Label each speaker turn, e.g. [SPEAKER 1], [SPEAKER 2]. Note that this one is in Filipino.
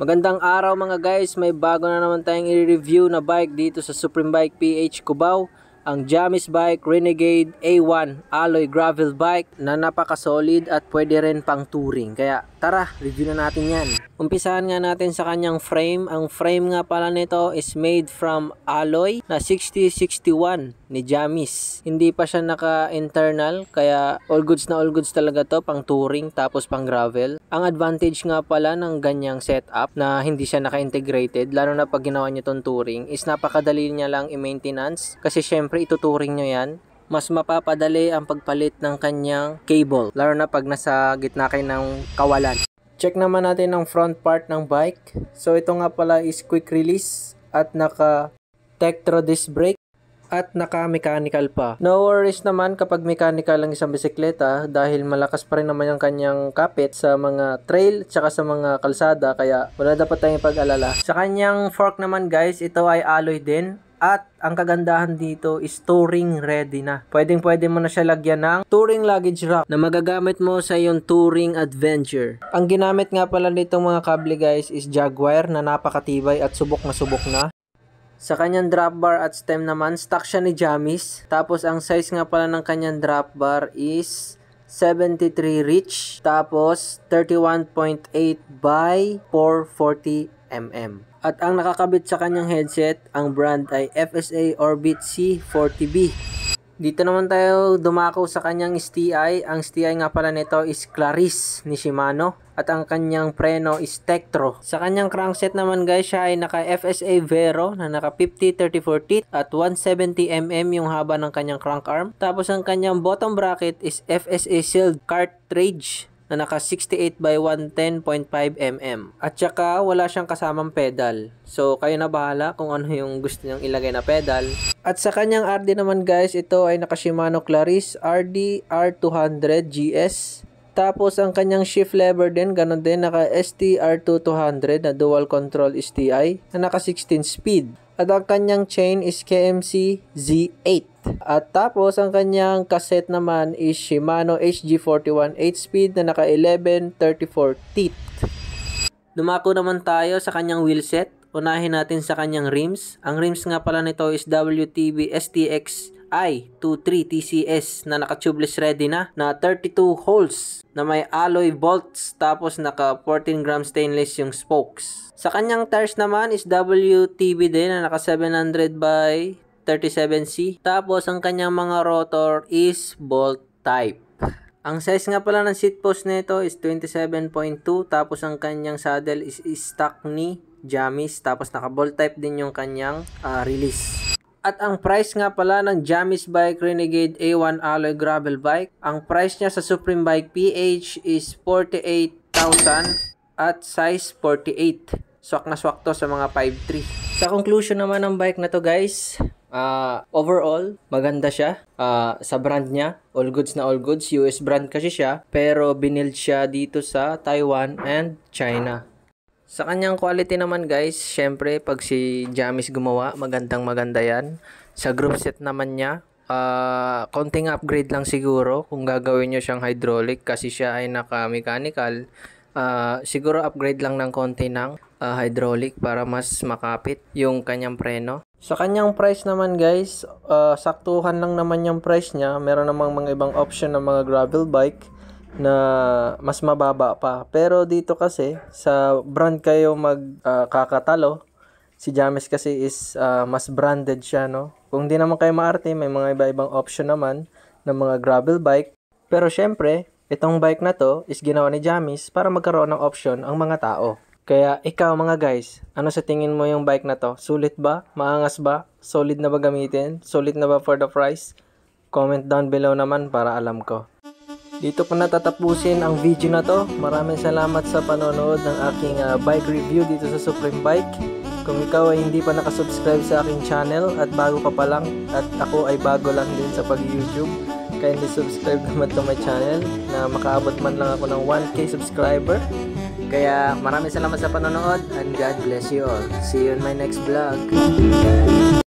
[SPEAKER 1] Magandang araw mga guys, may bago na naman tayong i-review na bike dito sa Supreme Bike PH Cubao. Ang Jamis Bike Renegade A1 Alloy Gravel Bike na napaka-solid at pwede rin pang touring. Kaya tara, review na natin yan. Umpisahan nga natin sa kanyang frame. Ang frame nga pala nito is made from alloy na 6061 ni Jamis. Hindi pa siya naka-internal, kaya all goods na all goods talaga to, pang touring tapos pang gravel. Ang advantage nga pala ng ganyang setup na hindi siya naka-integrated, lalo na pag ginawa nyo tong touring, is napakadali niya lang i-maintenance. Kasi syempre ituturing nyo yan, mas mapapadali ang pagpalit ng kanyang cable, lalo na pag nasa gitna kayo ng kawalan. Check naman natin ang front part ng bike. So ito nga pala is quick release at naka Tektro disc brake at naka-mechanical pa. No worries naman kapag mechanical lang isang bisikleta dahil malakas pa rin naman yung kanyang kapit sa mga trail at sa mga kalsada, kaya wala dapat tayong pag-alala. Sa kanyang fork naman guys, ito ay alloy din. At ang kagandahan dito is touring ready na. Pwede mo na siya lagyan ng touring luggage rack na magagamit mo sa iyong touring adventure. Ang ginamit nga pala nitong mga kable guys is Jaguar na napakatibay at subok na. Sa kanyang drop bar at stem naman, stock siya ni Jamis. Tapos ang size nga pala ng kanyang drop bar is 73 reach. Tapos 31.8 by 440 mm. At ang nakakabit sa kanyang headset, ang brand ay FSA Orbit C40B. Dito naman tayo dumako sa kanyang STI. Ang STI nga pala nito is Claris ni Shimano. At ang kanyang preno is Tektro. Sa kanyang crankset naman guys, siya ay naka FSA Vero na naka 50-34 teeth at 170mm yung haba ng kanyang crank arm. Tapos ang kanyang bottom bracket is FSA Sealed Cartridge na naka 68 by 110.5mm. At saka wala siyang kasamang pedal. So kayo na bahala kung ano yung gusto nyong ilagay na pedal. At sa kanyang RD naman guys, ito ay naka Shimano Claris RD R200 GS. Tapos ang kanyang shift lever din, ganun din, naka ST R2200 na dual control STI na naka 16 speed. At ang kanyang chain is KMC Z8. At tapos ang kanyang cassette naman is Shimano HG41 8-speed na naka 11-34 teeth. Dumako naman tayo sa kanyang wheelset. Unahin natin sa kanyang rims. Ang rims nga pala nito is WTB STX I23 TCS na naka tubeless ready na 32 holes na may alloy bolts, tapos naka 14 gram stainless yung spokes. Sa kanyang tires naman is WTB din na naka 700 by 37C. Tapos ang kanyang mga rotor is bolt type. Ang size nga pala ng seat post nito is 27.2. Tapos ang kanyang saddle is stock ni Jamis. Tapos naka bolt type din yung kanyang release. At ang price nga pala ng Jamis Bike Renegade A1 Alloy Gravel Bike, ang price niya sa Supreme Bike PH is 48,000 at size 48. Swak na swak to sa mga 5'3". Sa conclusion naman ng bike na to guys, overall, maganda siya. Sa brand niya, all goods na all goods. US brand kasi siya, pero binild siya dito sa Taiwan and China. Sa kanyang quality naman guys, syempre pag si Jamis gumawa, magandang maganda yan. Sa group set naman niya, konting upgrade lang siguro kung gagawin nyo siyang hydraulic kasi siya ay naka-mechanical. Siguro upgrade lang ng konti ng hydraulic para mas makapit yung kanyang preno. Sa kanyang price naman guys, saktuhan lang naman yung price niya. Meron namang mga ibang option ng mga gravel bike na mas mababa pa. Pero dito kasi, sa brand kayo magkakatalo. Si Jamis kasi is mas branded siya, no? Kung di naman kayo maarte, may mga iba-ibang option naman ng mga gravel bike. Pero syempre, itong bike na to is ginawa ni Jamis para magkaroon ng option ang mga tao. Kaya ikaw mga guys, ano sa tingin mo yung bike na to? Sulit ba? Maangas ba? Solid na ba gamitin? Solid na ba for the price? Comment down below naman para alam ko. Dito ko natatapusin ang video na to. Maraming salamat sa panonood ng aking bike review dito sa Supreme Bike. Kung ikaw ay hindi pa nakasubscribe sa aking channel at bago ka pa lang at ako ay bago lang din sa pag-YouTube, kindly subscribe naman to my channel na makaabot man lang ako ng 1K subscriber. Kaya maraming salamat sa panonood and God bless you all. See you in my next vlog.